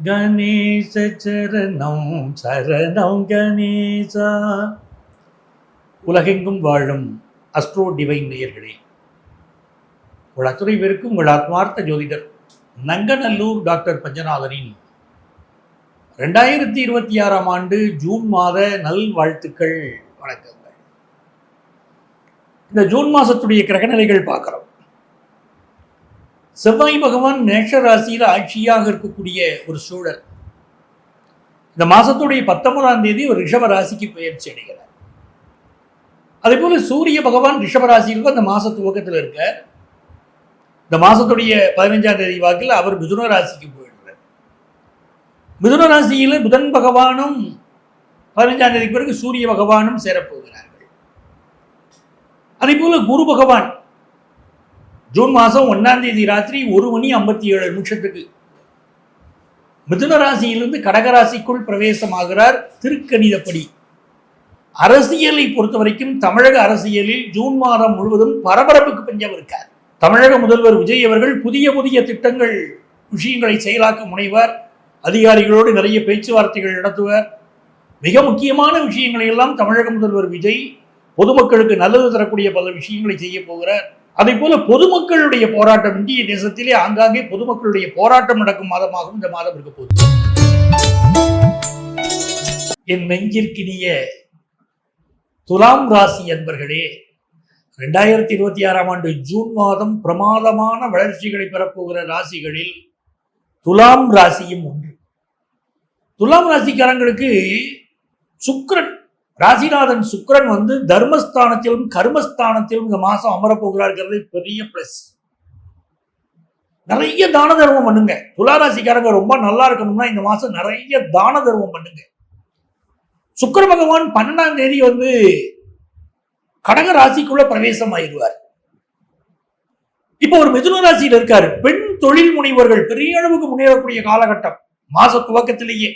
கணேச சரணம் சரணம் கணேசா. உலகெங்கும் வாழும் அஸ்ட்ரோ டிவைன் நேயர்களே, உங்கள் அத்துறை பேருக்கும் உங்கள் ஆத்மார்த்த ஜோதிடர் நங்கநல்லூர் டாக்டர் பஞ்சநாதனின் 2026 ஆண்டு ஜூன் மாத நல் வாழ்த்துக்கள், வணக்கங்கள். இந்த ஜூன் மாசத்துடைய கிரகநிலைகள் பார்க்கிறோம். செவ்வாய் பகவான் மேஷ ராசியில் ஆட்சியாக இருக்கக்கூடிய ஒரு சூழல். இந்த மாசத்துடைய 19ஆம் தேதி ஒரு ரிஷப ராசிக்கு பயிற்சி அடைகிறார். அதே போல சூரிய பகவான் ரிஷப ராசிக்கு அந்த மாச துவக்கத்தில் இருக்க. இந்த மாசத்துடைய 15ஆம் தேதி வாக்கில் அவர் மிதுன ராசிக்கு போயிடுறார். மிதுன ராசியில் புதன் பகவானும் 15ஆம் தேதிக்கு பிறகு சூரிய பகவானும் சேரப்போகிறார்கள். அதே போல குரு பகவான் ஜூன் மாதம் 1ஆம் தேதி ராத்திரி 1:57 மிதுன ராசியிலிருந்து கடகராசிக்குள் பிரவேசமாகிறார். திருக்கணிதப்படி அரசியலை பொறுத்த வரைக்கும் தமிழக அரசியலில் ஜூன் மாதம் முழுவதும் பரபரப்புக்கு பஞ்சம் இருக்கார். தமிழக முதல்வர் விஜய் அவர்கள் புதிய புதிய திட்டங்கள், விஷயங்களை செயலாக்க முனைவார். அதிகாரிகளோடு நிறைய பேச்சுவார்த்தைகள் நடத்துவார். மிக முக்கியமான விஷயங்களை எல்லாம் தமிழக முதல்வர் விஜய் பொதுமக்களுக்கு நல்லது தரக்கூடிய பல விஷயங்களை செய்ய போகிறார். அதே போல பொதுமக்களுடைய போராட்டம், இந்திய தேசத்திலே ஆங்காங்கே பொதுமக்களுடைய போராட்டம் நடக்கும் மாதமாகவும் இந்த மாதம் இருக்க போகுது. என் நெஞ்சிற்கினிய துலாம் ராசி அன்பர்களே, 2026 ஆண்டு ஜூன் மாதம் பிரமாதமான வளர்ச்சிகளை பெறப்போகிற ராசிகளில் துலாம் ராசியும் ஒன்று. துலாம் ராசிக்காரங்களுக்கு சுக்கிரன், ராசிநாதன் சுக்கிரன் தர்மஸ்தானத்திலும் கர்மஸ்தானத்திலும் இந்த மாசம் அமரப்போகிறார்கள். பெரிய பிளஸ். நிறைய தான தர்மம் பண்ணுங்க. துளாராசிக்காரங்க ரொம்ப நல்லா இருக்கணும்னா இந்த மாசம் நிறைய தான தர்மம் பண்ணுங்க. சுக்கிர பகவான் 12ஆம் தேதி கடக ராசிக்குள்ள பிரவேசம் ஆயிடுவார். இப்ப ஒரு மிதுன ராசியில் இருக்காரு. பெண் தொழில் முனைவர்கள் பெரிய அளவுக்கு முன்னேறக்கூடிய காலகட்டம் மாச துவக்கத்திலேயே.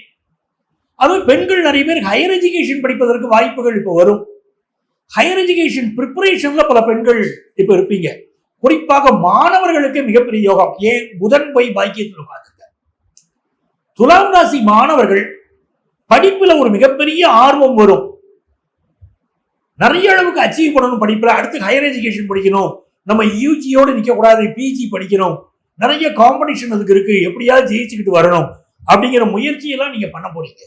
அதுவும் பெண்கள் நிறைய பேர் ஹையர் எஜுகேஷன் படிப்பதற்கு வாய்ப்புகள் இப்ப வரும். ஹையர் எஜுகேஷன் ப்ரிப்பரேஷன்ல பல பெண்கள் இப்ப இருப்பீங்க. குறிப்பாக மாணவர்களுக்கு மிகப்பெரிய யோகம். ஏன்? புதன் போய் பாக்கியத்தில் உட்கார்ந்துங்க. துலாம் ராசி மாணவர்கள் படிப்புல ஒரு மிகப்பெரிய ஆர்வம் வரும். நிறைய அளவுக்கு அச்சீவ் பண்ணணும் படிப்புல. அடுத்து ஹையர் எஜுகேஷன் படிக்கணும், நம்ம யூஜியோடு நிக்க கூடாது, பிஜி படிக்கணும், நிறைய காம்படிஷன் அதுக்கு இருக்கு, எப்படியாவது ஜெயிச்சுக்கிட்டு வரணும் அப்படிங்கிற முயற்சியெல்லாம் நீங்க பண்ண போறீங்க.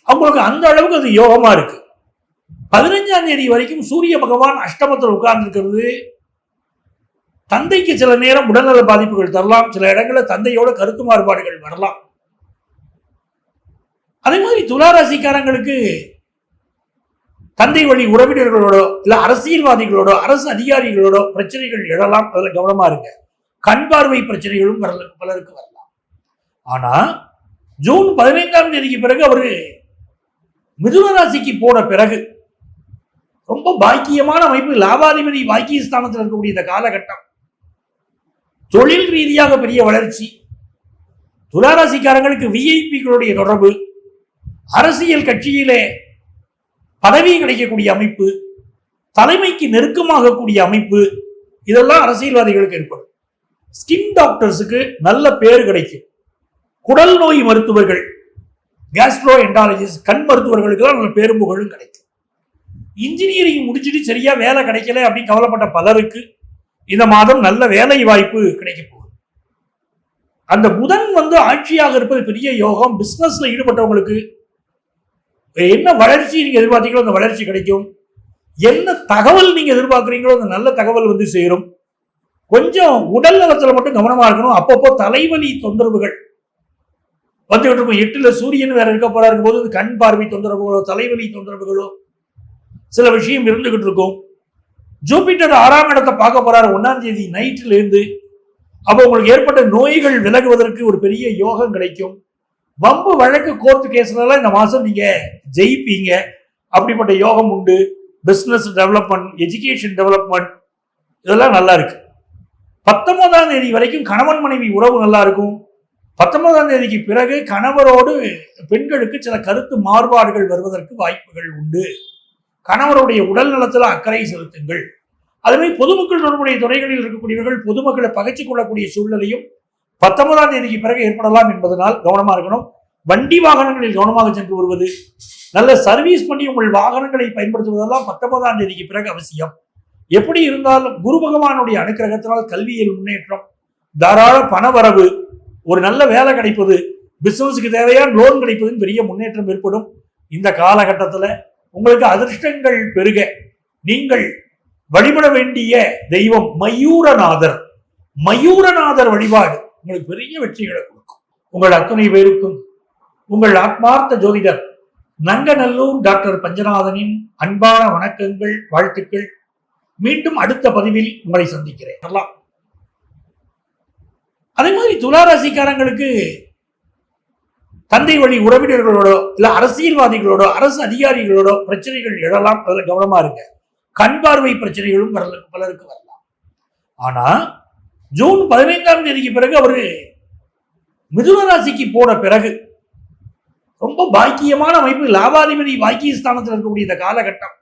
அவங்களுக்கு அந்த அளவுக்கு அது யோகமா இருக்கு. 15ஆம் தேதி வரைக்கும் சூரிய பகவான் அஷ்டமத்தில் உட்கார்ந்து இருக்கிறது தந்தைக்கு சில நேரம் உடல்நல பாதிப்புகள் தரலாம். சில இடங்களில் தந்தையோட கருத்து மாறுபாடுகள் வரலாம். அதே மாதிரி துளாராசிக்காரங்களுக்கு தந்தை வழி உறவினர்களோட இல்ல அரசியல்வாதிகளோட அரசு அதிகாரிகளோட பிரச்சனைகள் எழலாம். அதுல கவனமா இருங்க. கண் பார்வை பிரச்சனைகளும் பலருக்கு வரலாம். ஆனா ஜூன் 15ஆம் தேதிக்கு பிறகு அவரு மிதுன ராசிக்கு போன பிறகு ரொம்ப பாக்கியமான அமைப்பு. லாபாதிபதி பாக்கியஸ்தானத்தில் இருக்கக்கூடிய இந்த காலகட்டம் தொழில் ரீதியாக பெரிய வளர்ச்சி. துளாராசிக்காரங்களுக்கு விஐபிகளுடைய தொடர்பு, அரசியல் கட்சியிலே பதவி கிடைக்கக்கூடிய அமைப்பு, தலைமைக்கு நெருக்கமாக கூடிய அமைப்பு, இதெல்லாம் அரசியல்வாதிகளுக்கு ஏற்படும். ஸ்கின் டாக்டர்ஸுக்கு நல்ல பேர் கிடைக்கும். குடல் நோய் மருத்துவர்கள், கேஸ்ட்ரோ என்டாலஜிஸ்ட், கண் மருத்துவர்களுக்கெல்லாம் நல்ல பேரும் புகழும் கிடைக்கும். இன்ஜினியரிங் முடிச்சுட்டு சரியா வேலை கிடைக்கல அப்படின்னு கவலைப்பட்ட பலருக்கு இந்த மாதம் நல்ல வேலை வாய்ப்பு கிடைக்க போகுது. அந்த புதன் ஆட்சியாக இருப்பது பெரிய யோகம். பிசினஸ்ல ஈடுபட்டவங்களுக்கு என்ன வளர்ச்சி நீங்க எதிர்பார்த்தீங்களோ அந்த வளர்ச்சி கிடைக்கும். என்ன தகவல் நீங்க எதிர்பார்க்கிறீங்களோ அந்த நல்ல தகவல் சேரும். கொஞ்சம் உடல் நலத்துல மட்டும் கவனமா இருக்கணும். அப்பப்போ தலைவலி தொந்தரவுகள் வந்துகிட்டு இருக்கும். 8ல சூரியன் வேற இருக்க போறாரு போது கண் பார்வை தொந்தரவுகளோ தலைவலி தொந்தரவுகளோ சில விஷயம் இருந்துகிட்டு இருக்கும். ஜூபிட்டர் 6ஆம் இடத்தை பார்க்க போறாரு 1ஆம் தேதி நைட்ல இருந்து. அப்போ உங்களுக்கு ஏற்பட்ட நோய்கள் விலகுவதற்கு ஒரு பெரிய யோகம் கிடைக்கும். வம்பு வழக்கு கோர்ட்டு கேஸ்லாம் இந்த மாசம் நீங்க ஜெயிப்பீங்க. அப்படிப்பட்ட யோகம் உண்டு. பிசினஸ் டெவலப்மெண்ட், எஜுகேஷன் டெவலப்மெண்ட் இதெல்லாம் நல்லா இருக்கு. 19ஆம் தேதி வரைக்கும் கணவன் மனைவி உறவு நல்லா இருக்கும். 19ஆம் தேதிக்கு பிறகு கணவரோடு பெண்களுக்கு சில கருத்து மாறுபாடுகள் வருவதற்கு வாய்ப்புகள் உண்டு. கணவருடைய உடல் நலத்தில் அக்கறை செலுத்துங்கள். அதுவே பொதுமக்கள் தொடர்புடைய துறைகளில் இருக்கக்கூடியவர்கள் பொதுமக்களை பகைச்சிக் கொள்ளக்கூடிய சூழ்நிலையும் 19ஆம் தேதிக்கு பிறகு ஏற்படலாம் என்பதனால் கவனமா இருக்கணும். வண்டி வாகனங்களில் கவனமாக சென்று வருவது, நல்ல சர்வீஸ் பண்ணி உங்கள் வாகனங்களை பயன்படுத்துவதெல்லாம் 19ஆம் தேதிக்கு பிறகு அவசியம். எப்படி இருந்தாலும் குரு பகவானுடைய அனுக்கிரகத்தினால் கல்வியில் முன்னேற்றம், தாராள பணவரவு, ஒரு நல்ல வேலை கிடைப்பது, பிசினஸுக்கு தேவையான லோன் கிடைப்பதுன்னு பெரிய முன்னேற்றம் ஏற்படும். இந்த காலகட்டத்தில் உங்களுக்கு அதிர்ஷ்டங்கள் பெருக நீங்கள் வழிபட வேண்டிய தெய்வம் மயூரநாதர். மயூரநாதர் வழிபாடு உங்களுக்கு பெரிய வெற்றிகளை கொடுக்கும். உங்கள் அத்தனை பேருக்கும் உங்கள் ஆத்மார்த்த ஜோதிடர் நங்கநல்லூர் டாக்டர் பஞ்சநாதனின் அன்பான வணக்கங்கள், வாழ்த்துக்கள். மீண்டும் அடுத்த பதிவில் உங்களை சந்திக்கிறேன். அதே மாதிரி துளாராசிக்காரங்களுக்கு தந்தை வழி உறவினர்களோட இல்ல அரசியல்வாதிகளோட அரசு அதிகாரிகளோட பிரச்சனைகள் எழலாம். அதுல கவனமா இருங்க. கண் பார்வை பிரச்சனைகளும் பலருக்கு வரலாம். ஆனா ஜூன் 15ஆம் தேதிக்கு பிறகு அவரு மிதுன ராசிக்கு போன பிறகு ரொம்ப பாக்கியமான அமைப்பு. லாபாதிபதி பாக்கியஸ்தானத்தில் இருக்கக்கூடிய இந்த காலகட்டம்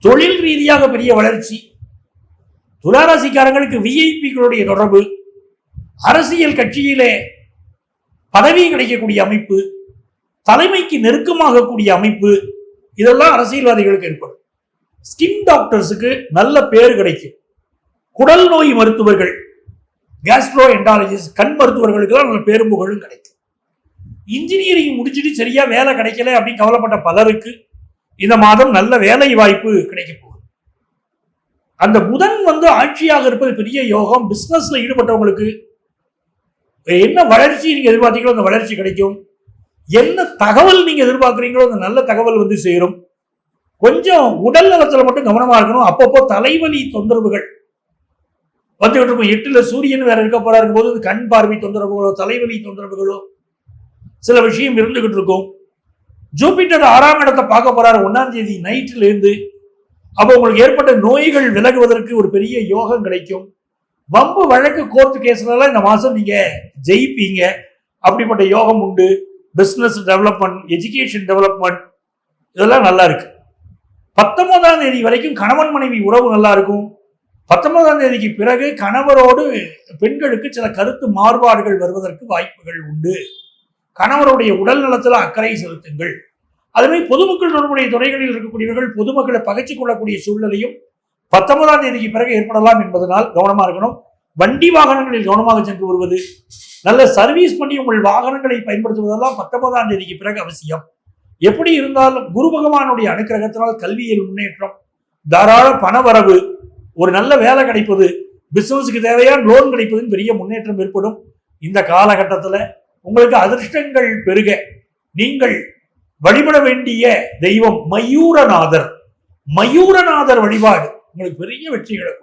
தொழில் ரீதியாக பெரிய வளர்ச்சி. துளாராசிக்காரங்களுக்கு விஐபிகளுடைய தொடர்பு, அரசியல் கட்சியிலே பதவி கிடைக்கக்கூடிய அமைப்பு, தலைமைக்கு நெருக்கமாக கூடிய அமைப்பு, இதெல்லாம் அரசியல்வாதிகளுக்கு ஏற்படும். ஸ்கின் டாக்டர்ஸுக்கு நல்ல பேர் கிடைக்கும். குடல் நோய் மருத்துவர்கள், கேஸ்ட்ரோ என்டாலஜிஸ்ட், கண் மருத்துவர்களுக்கெல்லாம் நல்ல பேரும் புகழும் கிடைக்கும். இன்ஜினியரிங் முடிச்சுட்டு சரியா வேலை கிடைக்கல அப்படின்னு கவலைப்பட்ட பலருக்கு இந்த மாதம் நல்ல வேலை வாய்ப்பு கிடைக்க போகுது. அந்த புதன் ஆட்சியாக இருப்பது பெரிய யோகம். பிசினஸ்ல ஈடுபட்டவங்களுக்கு என்ன வளர்ச்சி நீங்க எதிர்பார்த்தீங்களோ அந்த வளர்ச்சி கிடைக்கும். என்ன தகவல் நீங்க எதிர்பார்க்கிறீங்களோ அந்த நல்ல தகவல் சேரும். கொஞ்சம் உடல் நலத்துல மட்டும் கவனமா இருக்கணும். அப்பப்போ தலைவலி தொந்தரவுகள் வந்துகிட்டு இருக்கும். 8ல சூரியன் வேற இருக்க போறாரு போது கண் பார்வை தொந்தரவுகளோ தலைவலி தொந்தரவுகளோ சில விஷயம் இருந்துகிட்டு இருக்கும். ஜூபிட்டர் 6ஆம் இடத்தை பார்க்க போறாரு 1ஆம் தேதி நைட்ல இருந்து. அப்போ உங்களுக்கு ஏற்பட்ட நோய்கள் விலகுவதற்கு ஒரு பெரிய யோகம் கிடைக்கும். வம்பு வழக்கு கோர்ட்டு கேஸ்லாம் இந்த மாசம் நீங்க ஜெயிப்பீங்க. அப்படிப்பட்ட யோகம் உண்டு. பிசினஸ் டெவலப்மெண்ட், எஜுகேஷன் டெவலப்மெண்ட் இதெல்லாம் நல்லா இருக்கு. 19ஆம் தேதி வரைக்கும் கணவன் மனைவி உறவு நல்லா இருக்கும். 19ஆம் தேதிக்கு பிறகு கணவரோடு பெண்களுக்கு சில கருத்து மாறுபாடுகள் வருவதற்கு வாய்ப்புகள் உண்டு. கணவருடைய உடல் நலத்தில் அக்கறை செலுத்துங்கள். அதுவே பொதுமக்கள் தொடர்புடைய துறைகளில் இருக்கக்கூடியவர்கள் பொதுமக்களை பகைச்சு கொள்ளக்கூடிய சூழ்நிலையும் 19ஆம் தேதிக்கு பிறகு ஏற்படலாம் என்பதனால் கவனமா இருக்கணும். வண்டி வாகனங்களில் கவனமாக சென்று வருவது, நல்ல சர்வீஸ் பண்ணி உங்கள் வாகனங்களை பயன்படுத்துவதெல்லாம் 19ஆம் தேதிக்கு பிறகு அவசியம். எப்படி இருந்தாலும் குரு பகவானுடைய அனுக்கிரகத்தினால் கல்வியில் முன்னேற்றம், தாராள பணவரவு, ஒரு நல்ல வேலை கிடைப்பது, பிசினஸுக்கு தேவையான லோன் கிடைப்பதுன்னு பெரிய முன்னேற்றம் ஏற்படும். இந்த காலகட்டத்தில் உங்களுக்கு அதிர்ஷ்டங்கள் பெருக நீங்கள் வழிபட வேண்டிய தெய்வம் மயூரநாதர். மயூரநாதர் வழிபாடு உங்களுக்கு பெரிய வெற்றிகளை